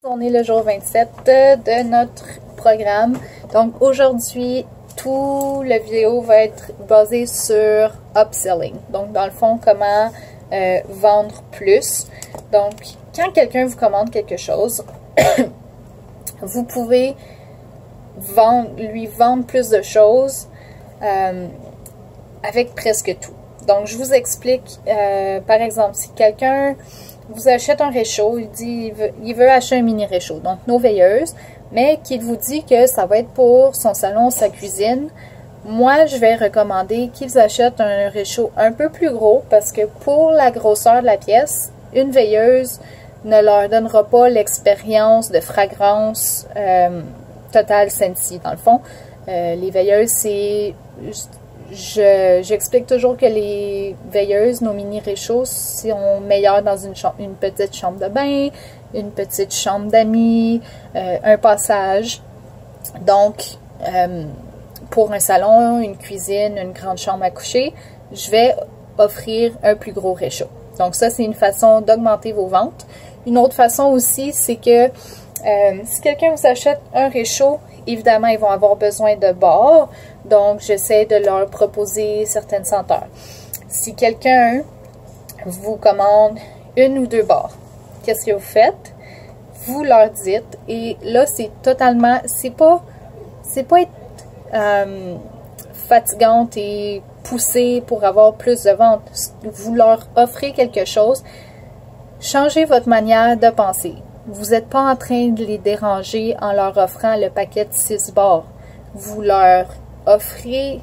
On est le jour 27 de notre programme. Donc aujourd'hui, tout le vidéo va être basé sur upselling. Donc dans le fond, comment vendre plus. Donc quand quelqu'un vous commande quelque chose, vous pouvez lui vendre plus de choses avec presque tout. Donc je vous explique, par exemple, si quelqu'un vous achète un réchaud, il veut acheter un mini réchaud, donc nos veilleuses, mais qu'il vous dit que ça va être pour son salon, sa cuisine. Moi, je vais recommander qu'ils achètent un réchaud un peu plus gros parce que pour la grosseur de la pièce, une veilleuse ne leur donnera pas l'expérience de fragrance totale Scentsy. Dans le fond, les veilleuses, c'est... J'explique toujours que les veilleuses, nos mini réchauds, sont meilleures dans une petite chambre de bain, une petite chambre d'amis, un passage. Donc, pour un salon, une cuisine, une grande chambre à coucher, je vais offrir un plus gros réchaud. Donc ça, c'est une façon d'augmenter vos ventes. Une autre façon aussi, c'est que si quelqu'un vous achète un réchaud, évidemment, ils vont avoir besoin de barres. Donc, j'essaie de leur proposer certaines senteurs. Si quelqu'un vous commande une ou deux barres, qu'est-ce que vous faites? Vous leur dites, et là, c'est totalement, c'est pas être fatigante et poussée pour avoir plus de ventes. Vous leur offrez quelque chose. Changez votre manière de penser. Vous n'êtes pas en train de les déranger en leur offrant le paquet de 6 barres. Vous leur offrez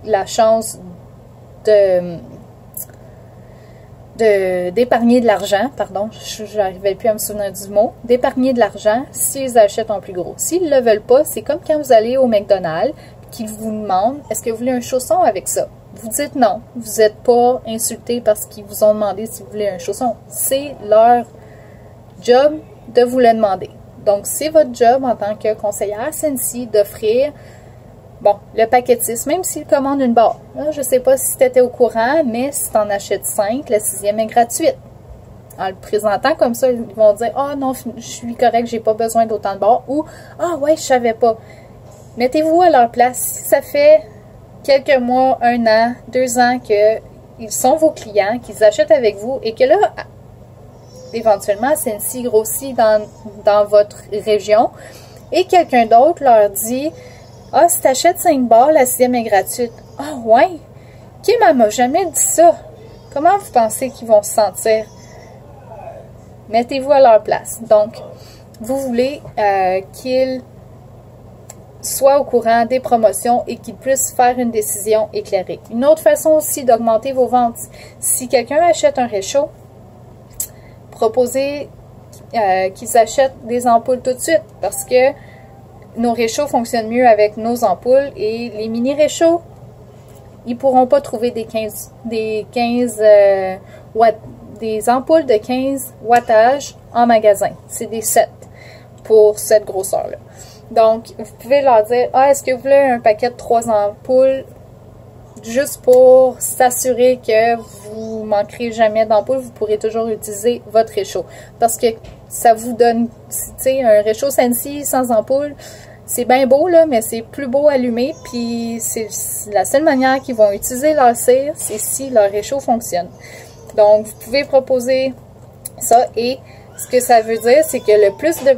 la chance d'épargner de l'argent, pardon, je n'arrivais plus à me souvenir du mot, d'épargner de l'argent s'ils achètent en plus gros. S'ils ne le veulent pas, c'est comme quand vous allez au McDonald's, qu'ils vous demandent, est-ce que vous voulez un chausson avec ça? Vous dites non, vous n'êtes pas insulté parce qu'ils vous ont demandé si vous voulez un chausson. C'est leur job de vous le demander. Donc, c'est votre job en tant que conseillère Scentsy d'offrir, bon, le paquet de 6, même s'ils commandent une barre. Là, je ne sais pas si tu étais au courant, mais si tu en achètes 5, la 6e est gratuite. En le présentant comme ça, ils vont dire « Ah non, je suis correct, j'ai pas besoin d'autant de barres » ou « Ah ouais, je savais pas ». Mettez-vous à leur place. Si ça fait quelques mois, 1 an, 2 ans qu'ils sont vos clients, qu'ils achètent avec vous et que là, éventuellement, Scentsy grossit dans votre région et quelqu'un d'autre leur dit « Ah, si tu achètes 5 barres, la 6e est gratuite. » « Ah ouais? Kim, elle m'a jamais dit ça. » Comment vous pensez qu'ils vont se sentir? Mettez-vous à leur place. Donc, vous voulez qu'ils soient au courant des promotions et qu'ils puissent faire une décision éclairée. Une autre façon aussi d'augmenter vos ventes, si quelqu'un achète un réchaud, proposez qu'ils achètent des ampoules tout de suite parce que nos réchauds fonctionnent mieux avec nos ampoules et les mini réchauds, ils ne pourront pas trouver des ampoules de 15 wattages en magasin. C'est des 7 pour cette grosseur-là. Donc, vous pouvez leur dire, « Ah, est-ce que vous voulez un paquet de 3 ampoules juste pour s'assurer que vous manquerez jamais d'ampoules, vous pourrez toujours utiliser votre réchaud. » Parce que ça vous donne, tu sais, un réchaud Scentsy sans ampoule, c'est bien beau, là, mais c'est plus beau allumé, puis c'est la seule manière qu'ils vont utiliser leur cire, c'est si leur réchaud fonctionne. Donc, vous pouvez proposer ça, et ce que ça veut dire, c'est que le plus de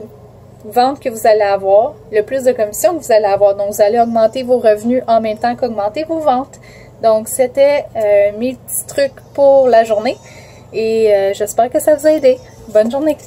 ventes que vous allez avoir, le plus de commissions que vous allez avoir. Donc, vous allez augmenter vos revenus en même temps qu'augmenter vos ventes. Donc, c'était mes petits trucs pour la journée, et j'espère que ça vous a aidé. Bonne journée!